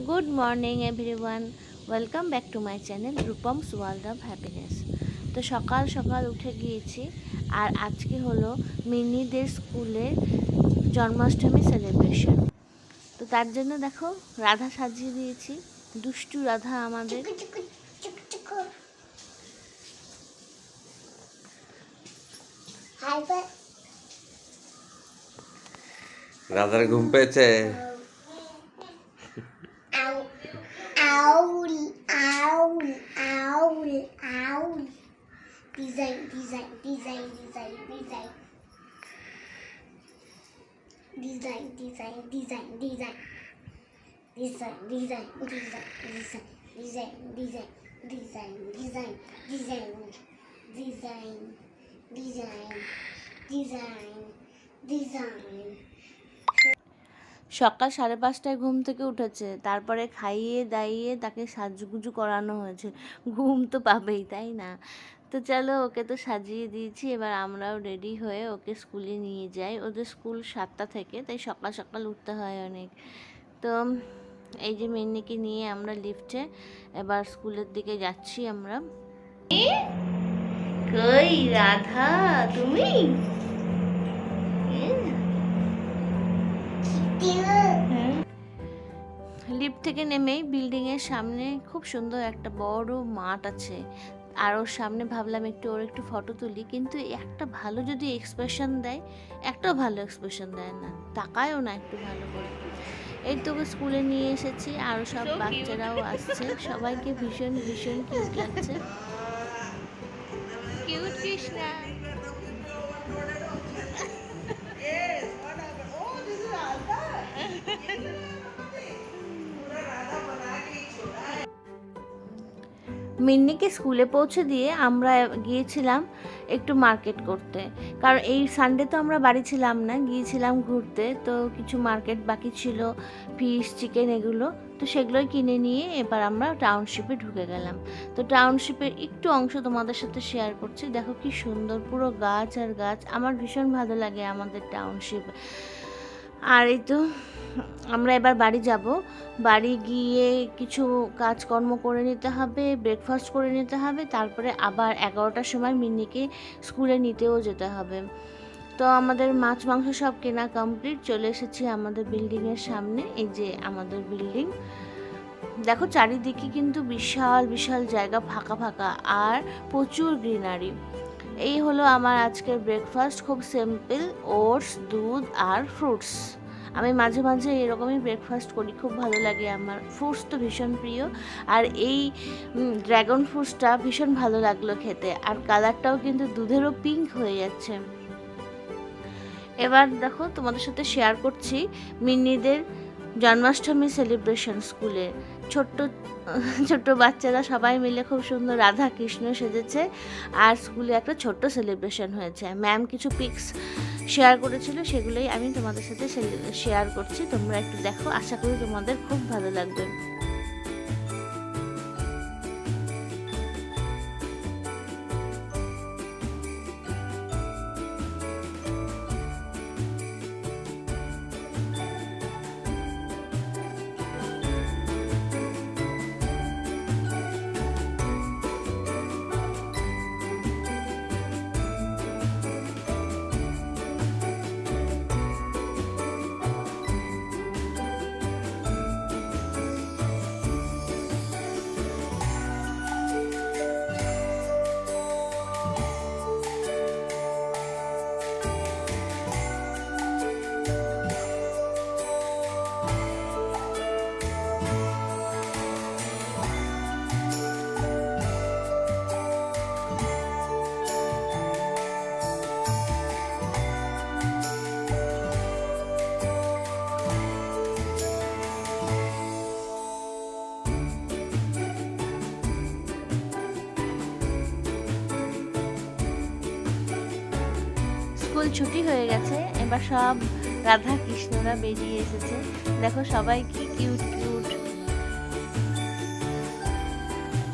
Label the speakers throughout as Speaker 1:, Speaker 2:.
Speaker 1: Good morning everyone. Welcome back to my channel Rupam's World of Happiness. তো সকাল সকাল উঠে গিয়েছি আর আজকে হলো মিন্নিদের স্কুলের জন্মাষ্টমী সেলিব্রেশন। তো তার জন্য দেখো রাধা সাজিয়ে দিয়েছি, দুষ্টু রাধা আমাদের।
Speaker 2: রাধার ঘুম পেয়েছে।
Speaker 1: সকাল 5:30টায় ঘুম থেকে উঠেছে, তারপরে খাইয়ে দাইয়ে তাকে সাজুগুজু করানো হয়েছে। ঘুম তো পাবেই, তাই না? তো চলো, ওকে তো সাজিয়ে দিয়েছি, এবার আমরাও রেডি হয়ে ওকে স্কুলে নিয়ে যাই। ওদের স্কুল 7টা থেকে, তাই সকাল সকাল উঠতে হয় অনেক। তো এই যে মিন্নিকে নিয়ে আমরা লিফটে এবার স্কুলের দিকে যাচ্ছি আমরা। কই রাধা, তুমি? লিফট থেকে নেমেই বিল্ডিংয়ের সামনে খুব সুন্দর একটা বড় মাঠ আছে, আর ওর সামনে ভাবলাম ওর একটু ফটো তুলি, কিন্তু একটা ভালো যদি এক্সপ্রেশন দেয়, একটাও ভালো এক্সপ্রেশন দেয় না, তাকায়ও না একটু ভালো করে। এই তো স্কুলে নিয়ে এসেছি, আরও সব বাচ্চারাও আসছে, সবাইকে ভীষণ ভীষণ কিউট লাগছে। কিউট কৃষ্ণা। মিন্নিকে স্কুলে পৌঁছে দিয়ে আমরা গিয়েছিলাম একটু মার্কেট করতে, কারণ এই সানডে তো আমরা বাড়ি ছিলাম না, গিয়েছিলাম ঘুরতে। তো কিছু মার্কেট বাকি ছিল, ফিশ চিকেন এগুলো, তো সেগুলোই কিনে নিয়ে এবার আমরা টাউনশিপে ঢুকে গেলাম। তো টাউনশিপের একটু অংশ তোমাদের সাথে শেয়ার করছি। দেখো কি সুন্দর, পুরো গাছ আর গাছ, আমার ভীষণ ভালো লাগে আমাদের টাউনশিপ। আর এই তো আমরা এবার বাড়ি যাব, বাড়ি গিয়ে কিছু কাজকর্ম করে নিতে হবে, ব্রেকফাস্ট করে নিতে হবে, তারপরে আবার 11টার সময় মিন্নিকে স্কুলে নিতেও যেতে হবে। তো আমাদের মাছ মাংস সব কেনা কমপ্লিট, চলে এসেছি আমাদের বিল্ডিংয়ের সামনে। এই যে আমাদের বিল্ডিং, দেখো চারিদিকে কিন্তু বিশাল বিশাল জায়গা, ফাঁকা ফাঁকা আর প্রচুর গ্রিনারি। এই হলো আমার আজকের ব্রেকফাস্ট, খুব সিম্পল, ওটস, দুধ আর ফ্রুটস। আমি মাঝে মাঝে এরকমই ব্রেকফাস্ট করি, খুব ভালো লাগে আমার। ফ্রুটস তো ভীষণ প্রিয়, আর এই ড্রাগন ফ্রুটসটা ভীষণ ভালো লাগলো খেতে, আর কালারটাও কিন্তু দুধেরও পিঙ্ক হয়ে যাচ্ছে। এবার দেখো তোমাদের সাথে শেয়ার করছি মিন্নিদের জন্মাষ্টমী সেলিব্রেশন স্কুলে। ছোট্ট ছোট্ট বাচ্চারা সবাই মিলে খুব সুন্দর রাধা কৃষ্ণ সেজেছে, আর স্কুলে একটা ছোট্ট সেলিব্রেশন হয়েছে। ম্যাম কিছু পিকস শেয়ার করেছিল, সেগুলোই আমি তোমাদের সাথে শেয়ার করছি। তোমরা একটু দেখো, আশা করি তোমাদের খুব ভালো লাগবে। স্কুল ছুটি হয়ে গেছে, এবার সব রাধা কৃষ্ণরা বেরিয়ে এসেছে। দেখো সবাই কি কিউট কিউট।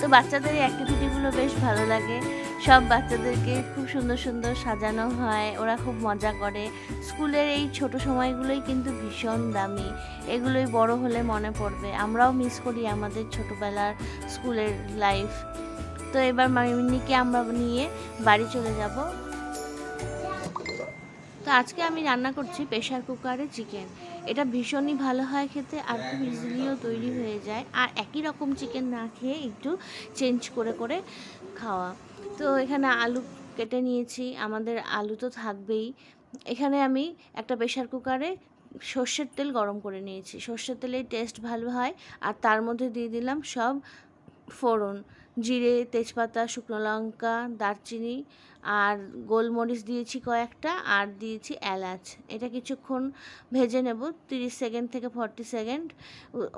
Speaker 1: তো বাচ্চাদের এই অ্যাক্টিভিটিগুলো বেশ ভালো লাগে, সব বাচ্চাদেরকে খুব সুন্দর সুন্দর সাজানো হয়, ওরা খুব মজা করে। স্কুলের এই ছোট সময়গুলোই কিন্তু ভীষণ দামি, এগুলোই বড় হলে মনে পড়বে। আমরাও মিস করি আমাদের ছোটোবেলার স্কুলের লাইফ। তো এবার মিন্নিকে আমরা নিয়ে বাড়ি চলে যাব। তো আজকে আমি রান্না করছি প্রেশার কুকারে চিকেন। এটা ভীষণই ভালো হয় খেতে, আর খুব ইজিলিও তৈরি হয়ে যায়। আর একই রকম চিকেন না খেয়ে একটু চেঞ্জ করে করে খাওয়া। তো এখানে আলু কেটে নিয়েছি, আমাদের আলু তো থাকবেই। এখানে আমি একটা প্রেশার কুকারে সর্ষের তেল গরম করে নিয়েছি, সর্ষের তেলের টেস্ট ভালো হয়। আর তার মধ্যে দিয়ে দিলাম সব ফোড়ন, জিরে, তেজপাতা, শুকনো লঙ্কা, দারচিনি আর গোলমরিচ দিয়েছি কয়েকটা, আর দিয়েছি এলাচ। এটা কিছুক্ষণ ভেজে নেব, 30 সেকেন্ড থেকে 40 সেকেন্ড।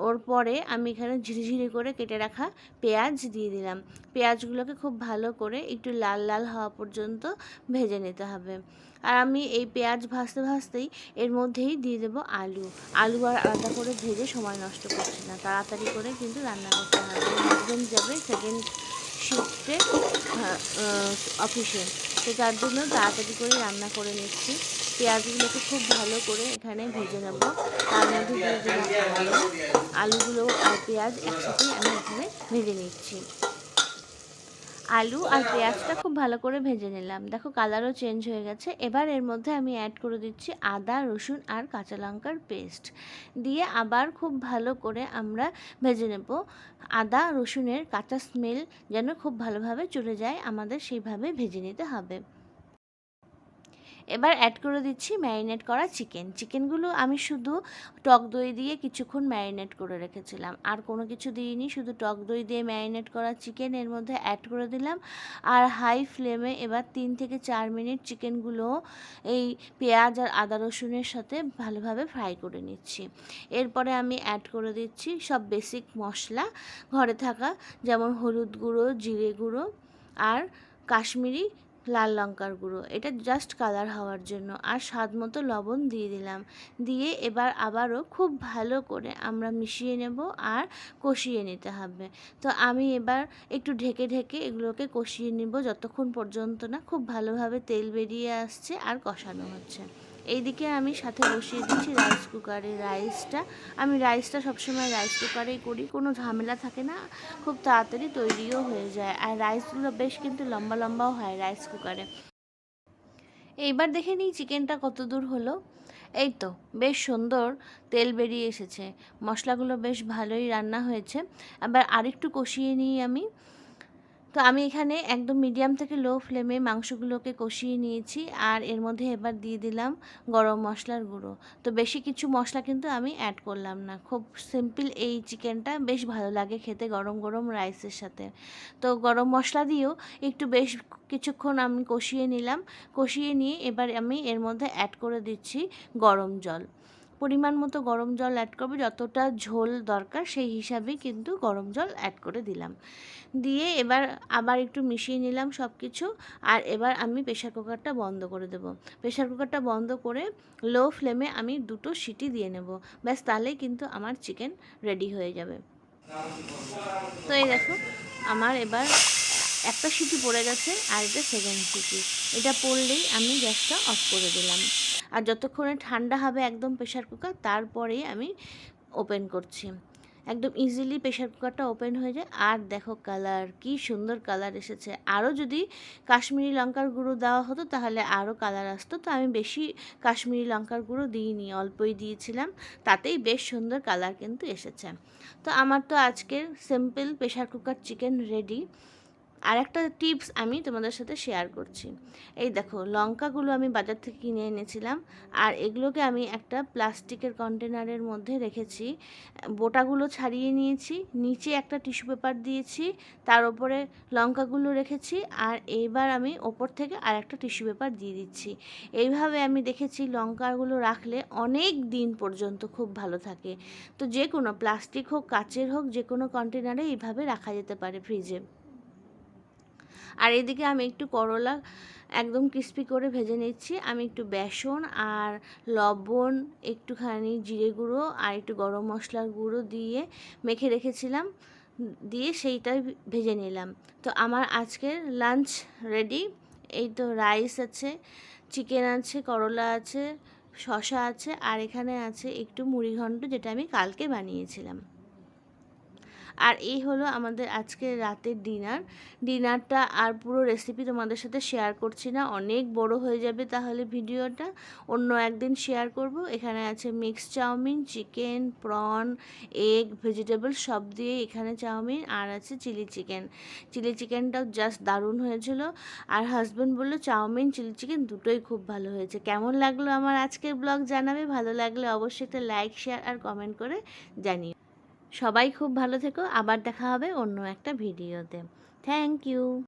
Speaker 1: ওর পরে আমি এখানে ঝিরিঝিরি করে কেটে রাখা পেঁয়াজ দিয়ে দিলাম। পেঁয়াজগুলোকে খুব ভালো করে একটু লাল লাল হওয়া পর্যন্ত ভেজে নিতে হবে। আর আমি এই পেঁয়াজ ভাজতে ভাজতেই এর মধ্যেই দিয়ে দেবো আলু। আলু আর আলাদা করে ভেজে সময় নষ্ট করছি না, তাড়াতাড়ি করে কিন্তু রান্না করতে হবে। হাজবেন্ড যাবে সেকেন্ড শিফটে অফিসে, তো তার জন্য তাড়াতাড়ি করে রান্না করে নিচ্ছি। পেঁয়াজগুলোকে খুব ভালো করে এখানে ভেজে নেব। তার মধ্যে দিয়ে দিলাম আলু। আলুগুলো আর পেঁয়াজ একসাথেই আমি এখানে ভেজে নিচ্ছি। আলু আর পেঁয়াজটা খুব ভালো করে ভেজে নিলাম, দেখো কালারও চেঞ্জ হয়ে গেছে। এবার এর মধ্যে আমি অ্যাড করে দিচ্ছি আদা, রসুন আর কাঁচা লঙ্কার পেস্ট দিয়ে আবার খুব ভালো করে আমরা ভেজে নেব। আদা রসুনের কাঁচা স্মেল যেন খুব ভালোভাবে চলে যায়, আমাদের সেইভাবে ভেজে নিতে হবে। এবার অ্যাড করে দিচ্ছি ম্যারিনেট করা চিকেনগুলো আমি শুধু টক দই দিয়ে কিছুক্ষণ ম্যারিনেট করে রেখেছিলাম, আর কোনো কিছু দিইনি, শুধু টক দই দিয়ে ম্যারিনেট করা চিকেন এর মধ্যে অ্যাড করে দিলাম। আর হাই ফ্লেমে এবার 3 থেকে 4 মিনিট চিকেনগুলো এই পেঁয়াজ আর আদা রসুনের সাথে ভালোভাবে ফ্রাই করে নিচ্ছি। এরপরে আমি অ্যাড করে দিচ্ছি সব বেসিক মশলা ঘরে থাকা, যেমন হলুদ গুঁড়ো, জিরে গুঁড়ো আর কাশ্মীরি লাল লঙ্কার গুঁড়ো, এটা জাস্ট কালার হওয়ার জন্য। আর স্বাদ মতো লবণ দিয়ে দিলাম। দিয়ে এবার আবারও খুব ভালো করে আমরা মিশিয়ে নেব আর কষিয়ে নিতে হবে। তো আমি এবার একটু ঢেকে ঢেকে এগুলোকে কষিয়ে নেব যতক্ষণ পর্যন্ত না খুব ভালোভাবে তেল বেরিয়ে আসছে আর কষানো হচ্ছে। এইদিকে আমি সাথে বসিয়ে দিচ্ছি রাইস কুকারে রাইসটা। আমি রাইসটা সবসময় রাইস কুকারেই করি, কোনো ঝামেলা থাকে না, খুব তাড়াতাড়ি তৈরিও হয়ে যায়। আর রাইসগুলো বেশ কিন্তু লম্বা লম্বাও হয় রাইস কুকারে। এইবার দেখে নিই চিকেনটা কত দূর হলো। এই তো বেশ সুন্দর তেল বেরিয়ে এসেছে, মশলাগুলো বেশ ভালোই রান্না হয়েছে। আবার আরেকটু কষিয়ে নিই আমি। তো আমি এখানে একদম মিডিয়াম থেকে লো ফ্লেমে মাংসগুলোকে কষিয়ে নিয়েছি। আর এর মধ্যে এবার দিয়ে দিলাম গরম মশলার গুঁড়ো। তো বেশি কিছু মশলা কিন্তু আমি অ্যাড করলাম না, খুব সিম্পল এই চিকেনটা বেশ ভালো লাগে খেতে গরম গরম রাইসের সাথে। তো গরম মশলা দিয়েও একটু বেশ কিছুক্ষণ আমি কষিয়ে নিলাম। কষিয়ে নিয়ে এবার আমি এর মধ্যে অ্যাড করে দিচ্ছি গরম জল। পরিমাণ মতো গরম জল অ্যাড করবো, যতটা ঝোল দরকার সেই হিসাবেই কিন্তু গরম জল অ্যাড করে দিলাম। দিয়ে এবার আবার একটু মিশিয়ে নিলাম সব কিছু। আর এবার আমি প্রেশার কুকারটা বন্ধ করে দেব। প্রেশার কুকারটা বন্ধ করে লো ফ্লেমে আমি 2টো সিটি দিয়ে নেব, ব্যাস তাহলেই কিন্তু আমার চিকেন রেডি হয়ে যাবে। তো এই দেখো আমার এবার একটা সিটি পড়ে গেছে, আর এটা সেকেন্ড সিটি। এটা পড়লেই আমি গ্যাসটা অফ করে দিলাম। আর যতক্ষণে ঠান্ডা হবে একদম প্রেশার কুকার, তারপরেই আমি ওপেন করছি। একদম ইজিলি প্রেশার কুকারটা ওপেন হয়ে যায়। আর দেখো কালার, কি সুন্দর কালার এসেছে। আরও যদি কাশ্মীরি লঙ্কার গুঁড়ো দেওয়া হতো তাহলে আরও কালার আসতো। তো আমি বেশি কাশ্মীরি লঙ্কার গুঁড়ো দিইনি, অল্পই দিয়েছিলাম, তাতেই বেশ সুন্দর কালার কিন্তু এসেছে। তো আমার তো আজকের simple pressure cooker chicken ready. আর একটা টিপস আমি তোমাদের সাথে শেয়ার করছি। এই দেখো লঙ্কাগুলো আমি বাজার থেকে কিনে এনেছিলাম, আর এগুলোকে আমি একটা প্লাস্টিকের কন্টেনারের মধ্যে রেখেছি। বোটাগুলো ছাড়িয়ে নিয়েছি, নিচে একটা টিস্যু পেপার দিয়েছি, তার উপরে লঙ্কাগুলো রেখেছি, আর এইবার আমি ওপর থেকে আর একটা টিস্যু পেপার দিয়ে দিচ্ছি। এইভাবে আমি দেখেছি লঙ্কাগুলো রাখলে অনেক দিন পর্যন্ত খুব ভালো থাকে। তো যে কোনো প্লাস্টিক হোক কাচের হোক যে কোনো কন্টেনারে এইভাবে রাখা যেতে পারে ফ্রিজে। আর এদিকে আমি একটু করলা একদম ক্রিস্পি করে ভেজে নিচ্ছি। আমি একটু বেসন আর লবণ, একটুখানি জিরে গুঁড়ো আর একটু গরম মশলার গুঁড়ো দিয়ে মেখে রেখেছিলাম। দিয়ে সেইটাই ভেজে নিলাম। তো আমার আজকের লাঞ্চ রেডি। এই তো রাইস আছে, চিকেন আছে, করলা আছে, শসা আছে, আর এখানে আছে একটু মুড়িঘণ্ট, যেটা আমি কালকে বানিয়েছিলাম। আর এই হলো আমাদের আজকে রাতের ডিনারটা। আর পুরো রেসিপি তোমাদের সাথে শেয়ার করছি না, অনেক বড় হয়ে যাবে তাহলে ভিডিওটা, অন্য একদিন শেয়ার করব। এখানে আছে mix chow mein, chicken, prawn, egg, vegetable সব দিয়ে এখানে চাউমিন, আর আছে চিলি চিকেনটাও জাস্ট দারুণ হয়েছিল। আর হাজব্যান্ড বললো চাউমিন চিলি চিকেন দুটোই খুব ভালো হয়েছে। কেমন লাগলো আমার আজকের ব্লগ জানাবে, ভালো লাগলে অবশ্যই একটা লাইক, শেয়ার আর কমেন্ট করে জানিও। সবাই খুব ভালো থেকো, আবার দেখা হবে অন্য একটা ভিডিওতে। Thank you.